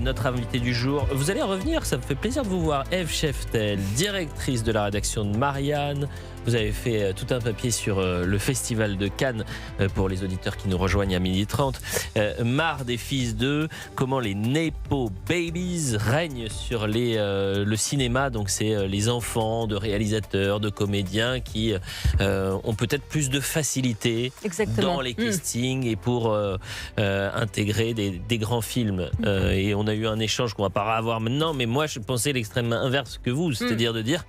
notre invité du jour. Vous allez revenir, ça me fait plaisir de vous voir. Ève Cheftel, directrice de la rédaction de Marianne. Vous avez fait tout un papier sur le festival de Cannes pour les auditeurs qui nous rejoignent à 12h30. Marre des fils d'eux, comment les Nepo Babies règnent sur le cinéma. Donc c'est les enfants de réalisateurs, de comédiens qui ont peut-être plus de facilité dans les castings et pour intégrer des grands films. Et on a eu un échange qu'on va pas avoir maintenant, mais moi je pensais l'extrême inverse que vous, c'est-à-dire de dire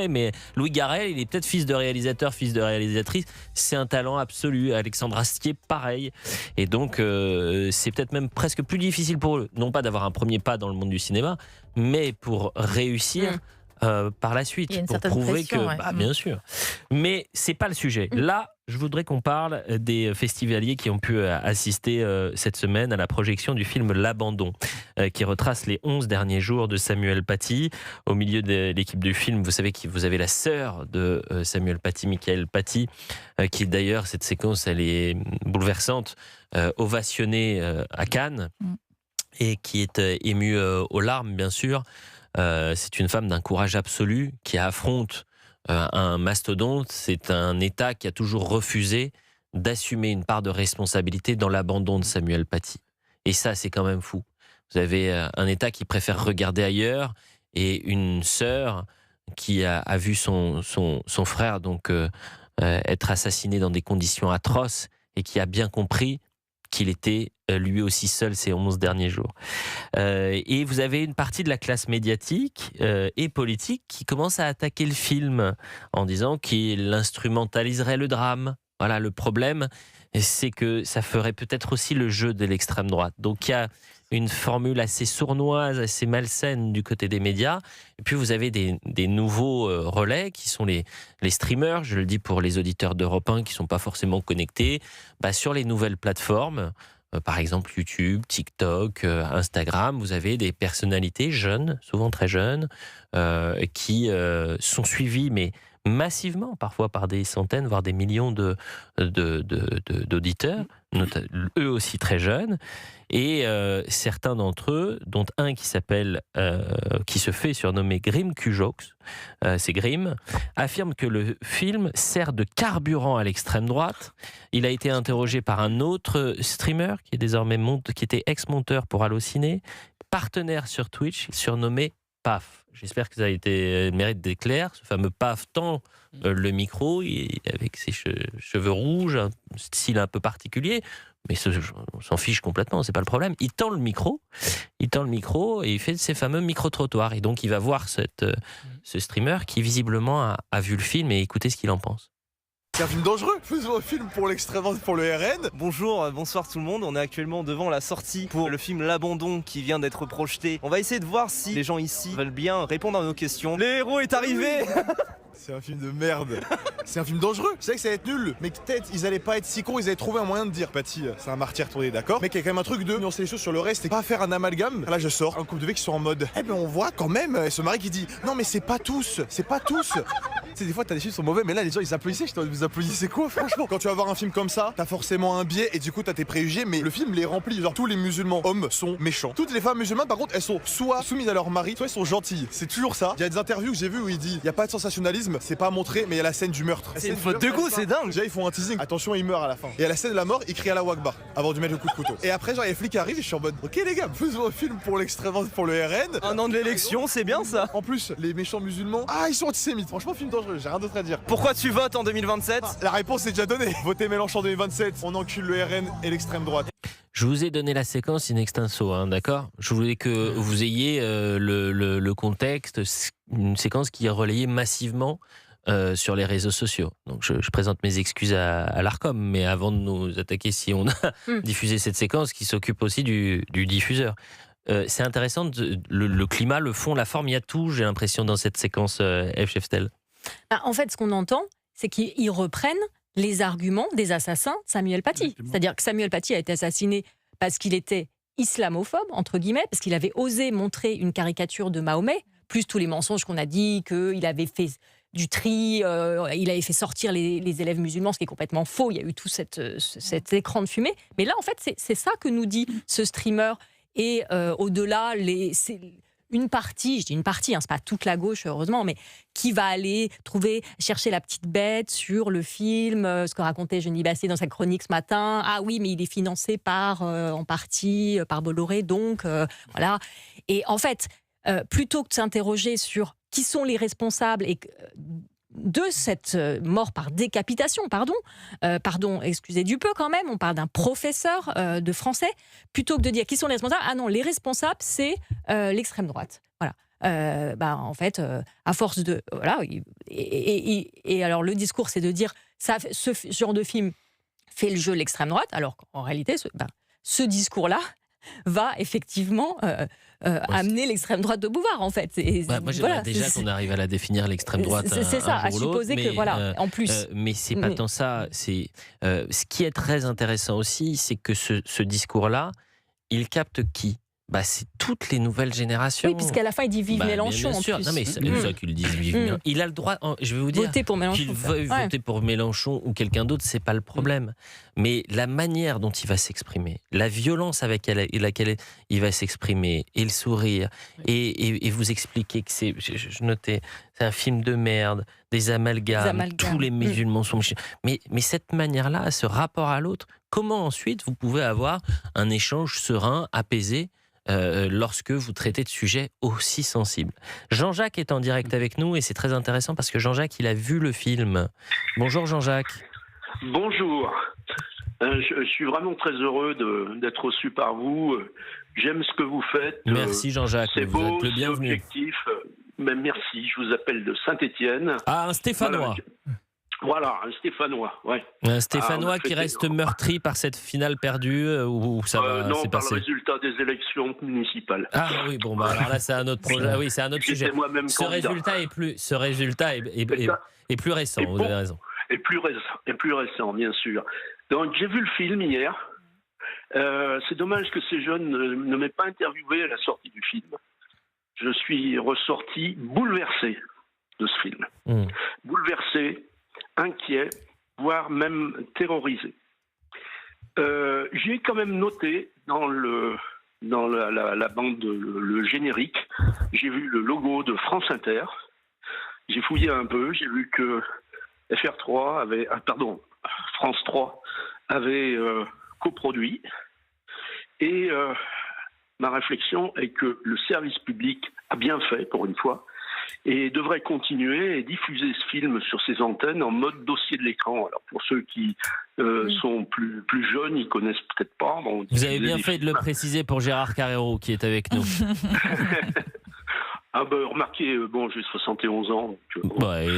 mais Louis Garrel, il est peut-être fils de réalisateur, fils de réalisatrice, c'est un talent absolu. Alexandre Astier, pareil. Et donc c'est peut-être même presque plus difficile pour eux, non pas d'avoir un premier pas dans le monde du cinéma, mais pour réussir par la suite, pour prouver que, bien sûr. Mais c'est pas le sujet. Là, je voudrais qu'on parle des festivaliers qui ont pu assister cette semaine à la projection du film L'Abandon, qui retrace les 11 derniers jours de Samuel Paty. Au milieu de l'équipe du film, vous savez que vous avez la sœur de Samuel Paty, Michael Paty, qui d'ailleurs, cette séquence, elle est bouleversante, ovationnée à Cannes, et qui est émue aux larmes, bien sûr. C'est une femme d'un courage absolu qui affronte un mastodonte. C'est un État qui a toujours refusé d'assumer une part de responsabilité dans l'abandon de Samuel Paty. Et ça, c'est quand même fou. Vous avez un État qui préfère regarder ailleurs et une sœur qui a vu son frère donc être assassiné dans des conditions atroces et qui a bien compris qu'il était lui aussi seul ces 11 derniers jours. Et vous avez une partie de la classe médiatique et politique qui commence à attaquer le film en disant qu'il instrumentaliserait le drame. Voilà, le problème, c'est que ça ferait peut-être aussi le jeu de l'extrême droite. Donc il y a une formule assez sournoise, assez malsaine du côté des médias. Et puis vous avez des nouveaux relais qui sont les streamers, je le dis pour les auditeurs d'Europe 1 qui ne sont pas forcément connectés, sur les nouvelles plateformes. Par exemple YouTube, TikTok, Instagram, vous avez des personnalités jeunes, souvent très jeunes, qui sont suivies, mais massivement, parfois par des centaines, voire des millions d'auditeurs, eux aussi très jeunes, et certains d'entre eux, dont un qui se fait surnommer Grim Kujoks, c'est Grim, affirme que le film sert de carburant à l'extrême droite. Il a été interrogé par un autre streamer qui est désormais qui était ex-monteur pour Allociné, partenaire sur Twitch, surnommé Paf. J'espère que ça a été mérite d'éclair. Ce fameux Paf tend le micro avec ses cheveux rouges, un style un peu particulier, mais on s'en fiche complètement, c'est pas le problème. Il tend le micro et il fait ces fameux micro-trottoirs. Et donc il va voir ce streamer qui visiblement a vu le film et écoutez ce qu'il en pense. C'est un film dangereux. Faisons un film pour l'extrême droite, pour le RN. Bonjour, bonsoir tout le monde. On est actuellement devant la sortie pour le film L'Abandon qui vient d'être projeté. On va essayer de voir si les gens ici veulent bien répondre à nos questions. Le héros est arrivé. C'est un film de merde. C'est un film dangereux. Je savais que ça allait être nul, mais peut-être ils allaient pas être si cons, ils allaient trouver un moyen de dire Paty, c'est un martyr tourné, d'accord, mais qu'il y a quand même un truc de nuancer les choses sur le reste et pas faire un amalgame. Là je sors un couple de V qui sont en mode on voit quand même ce mari qui dit non mais c'est pas tous. Tu sais, des fois t'as des films qui sont mauvais, mais là les gens ils applaudissaient. Vous applaudissez quoi franchement? Quand tu vas voir un film comme ça, t'as forcément un biais et du coup t'as tes préjugés, mais le film les remplit. Genre tous les musulmans hommes sont méchants. Toutes les femmes musulmanes par contre elles sont soit soumises à leur mari, soit elles sont gentilles. C'est toujours ça. Il y a des interviews que j'ai vues où il dit il y a pas de sensationnalisme, c'est pas montré, mais il y a la scène du meurtre. C'est une faute de goût, c'est dingue. Déjà ils font un teasing, attention il meurt à la fin. Et à la scène de la mort, il crie à la Wakbar avant de mettre le coup de couteau. Et après genre il y a les flics qui arrivent et je suis en mode ok les gars, faisons un film pour l'extrême droite, pour le RN. Un an de l'élection, c'est bien ça. En plus les méchants musulmans, ils sont antisémites. Franchement film dangereux, j'ai rien d'autre à dire. Pourquoi tu votes en 2027? La réponse est déjà donnée. Votez Mélenchon en 2027, on encule le RN et l'extrême droite. Je vous ai donné la séquence in extenso, d'accord? Je voulais que vous ayez le contexte, une séquence qui est relayée massivement sur les réseaux sociaux. Donc je présente mes excuses à l'Arcom, mais avant de nous attaquer, si on a diffusé cette séquence, qui s'occupe aussi du diffuseur. C'est intéressant, le climat, le fond, la forme, il y a tout, j'ai l'impression, dans cette séquence Ève Cheftel. En fait, ce qu'on entend, c'est qu'ils reprennent les arguments des assassins de Samuel Paty. C'est-à-dire que Samuel Paty a été assassiné parce qu'il était islamophobe, entre guillemets, parce qu'il avait osé montrer une caricature de Mahomet, plus tous les mensonges qu'on a dit, qu'il avait fait du tri, il avait fait sortir les élèves musulmans, ce qui est complètement faux. Il y a eu tout cet écran de fumée. Mais là, en fait, c'est ça que nous dit ce streamer. Et au-delà, c'est une partie, je dis une partie, c'est pas toute la gauche heureusement, mais qui va aller chercher la petite bête sur le film, ce que racontait Jenny Basset dans sa chronique ce matin. Ah oui, mais il est financé en partie par Bolloré, donc voilà. Et en fait, plutôt que de s'interroger sur qui sont les responsables de cette mort par décapitation, excusez du peu quand même, on parle d'un professeur de français, plutôt que de dire qui sont les responsables, ah non, les responsables, c'est l'extrême droite. Voilà. En fait, à force de... Voilà, et alors le discours, c'est de dire, ce genre de film fait le jeu de l'extrême droite, alors qu'en réalité, ce discours-là va effectivement amener l'extrême droite de Bouvard, en fait. Moi, j'aimerais déjà qu'on arrive à la définir, l'extrême droite. C'est ça, à supposer que, voilà, en plus. Mais c'est pas tant ça. Ce qui est très intéressant aussi, c'est que ce discours-là, il capte qui ? C'est toutes les nouvelles générations. Oui, puisqu'à la fin, il dit vive Mélenchon, bien sûr. en plus. Non, mais c'est ça qu'il dit, vive Mélenchon. Il a le droit, je vais vous dire, voter pour Mélenchon, qu'il veuille voter pour Mélenchon ou quelqu'un d'autre, c'est pas le problème. Mais la manière dont il va s'exprimer, la violence avec laquelle il va s'exprimer, et le sourire, et vous expliquer que je notais, c'est un film de merde, des amalgames. Tous les musulmans sont... Mais cette manière-là, ce rapport à l'autre, comment ensuite vous pouvez avoir un échange serein, apaisé, lorsque vous traitez de sujets aussi sensibles. Jean-Jacques est en direct avec nous et c'est très intéressant parce que Jean-Jacques, il a vu le film. Bonjour Jean-Jacques. Bonjour. Je suis vraiment très heureux d'être reçu par vous. J'aime ce que vous faites. Merci Jean-Jacques. C'est vous beau, êtes le c'est bienvenu. objectif. Mais merci, je vous appelle de Saint-Étienne. Ah, un Stéphanois. Voilà, un Stéphanois, ouais. Un Stéphanois qui reste meurtri par cette finale perdue ou ça va non, s'est par passé. le résultat des élections municipales. Ah oui, bon, alors là c'est un autre projet. Oui, c'est un autre sujet. Moi-même Ce résultat est plus récent, vous avez raison. Et plus récent, bien sûr. Donc j'ai vu le film hier. C'est dommage que ces jeunes ne m'aient pas interviewé à la sortie du film. Je suis ressorti bouleversé de ce film. Bouleversé, inquiet, voire même terrorisé. J'ai quand même noté dans la bande, le générique, j'ai vu le logo de France Inter. J'ai fouillé un peu, j'ai vu que France 3 avait coproduit. Et ma réflexion est que le service public a bien fait, pour une fois, et devrait continuer et diffuser ce film sur ses antennes en mode dossier de l'écran. Alors pour ceux qui sont plus jeunes, ils connaissent peut-être pas. Bon, vous avez bien fait de le préciser pour Gérard Carrero qui est avec nous. Remarquez, j'ai 71 ans.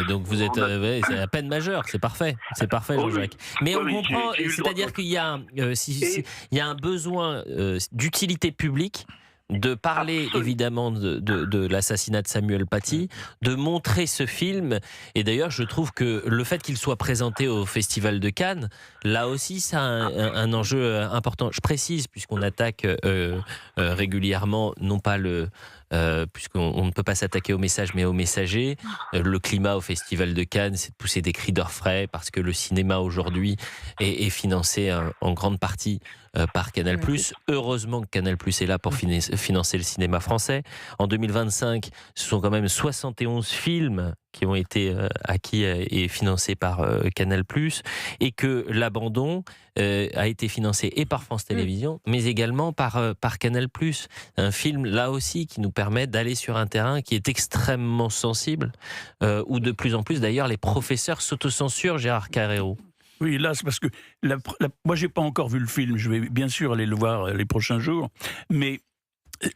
Donc vous êtes c'est à peine majeur, c'est parfait Jean-Jacques. Mais on comprend, c'est-à-dire qu'il y a un besoin d'utilité publique, de parler évidemment de l'assassinat de Samuel Paty, de montrer ce film, et d'ailleurs je trouve que le fait qu'il soit présenté au Festival de Cannes, là aussi ça a un enjeu important. Je précise, puisqu'on attaque régulièrement, non pas puisqu'on ne peut pas s'attaquer au message mais au messager, le climat au Festival de Cannes, c'est de pousser des cris d'orfraie parce que le cinéma aujourd'hui est financé en grande partie par Canal+. Heureusement que Canal+ est là pour financer le cinéma français. En 2025, ce sont quand même 71 films qui ont été acquis et financés par Canal+, et que l'abandon a été financé et par France Télévisions, mais également par Canal+. Un film, là aussi, qui nous permet d'aller sur un terrain qui est extrêmement sensible, où de plus en plus, d'ailleurs, les professeurs s'autocensurent, Gérard Carrero. Oui, là, c'est parce que moi, j'ai pas encore vu le film. Je vais bien sûr aller le voir les prochains jours. Mais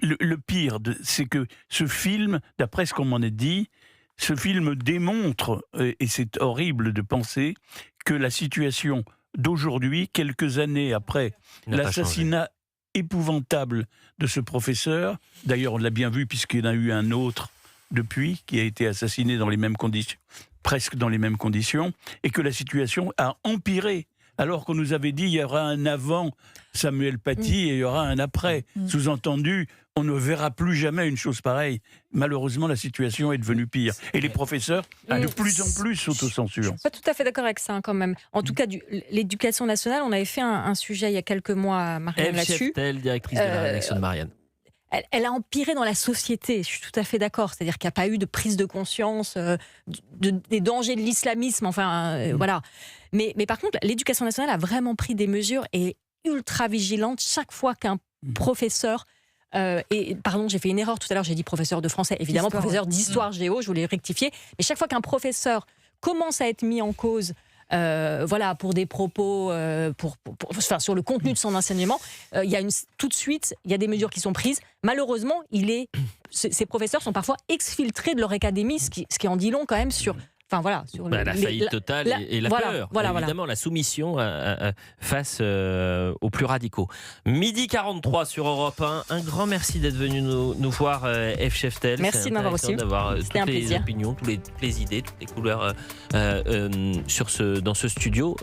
le pire, c'est que ce film, d'après ce qu'on m'en a dit, ce film démontre, et c'est horrible de penser, que la situation d'aujourd'hui, quelques années après l'assassinat épouvantable de ce professeur, d'ailleurs on l'a bien vu puisqu'il y en a eu un autre depuis, qui a été assassiné dans les mêmes conditions, presque dans les mêmes conditions, et que la situation a empiré. Alors qu'on nous avait dit il y aura un avant Samuel Paty et il y aura un après. Sous-entendu, on ne verra plus jamais une chose pareille. Malheureusement, la situation est devenue pire. Et les professeurs, de plus en plus, s'autocensurent. Je ne suis pas tout à fait d'accord avec ça, quand même. En tout cas, l'éducation nationale, on avait fait un sujet il y a quelques mois, Marianne, Ève là-dessus. Cheftel, directrice de la rédaction de Marianne. Elle a empiré dans la société, je suis tout à fait d'accord. C'est-à-dire qu'il n'y a pas eu de prise de conscience des dangers de l'islamisme, voilà. Mais par contre, l'éducation nationale a vraiment pris des mesures et est ultra vigilante chaque fois qu'un professeur... pardon, j'ai fait une erreur tout à l'heure, j'ai dit professeur de français, évidemment professeur d'histoire géo, je voulais rectifier. Mais chaque fois qu'un professeur commence à être mis en cause... pour des propos sur le contenu de son enseignement, tout de suite, il y a des mesures qui sont prises. Malheureusement, ces professeurs sont parfois exfiltrés de leur académie, ce qui en dit long quand même sur... sur la faillite totale et la peur, évidemment, la soumission face aux plus radicaux. 12h43 sur Europe 1. Un grand merci d'être venu nous voir, Ève Cheftel. Merci de m'avoir reçu. D'avoir toutes les opinions, toutes les idées, toutes les couleurs dans ce studio.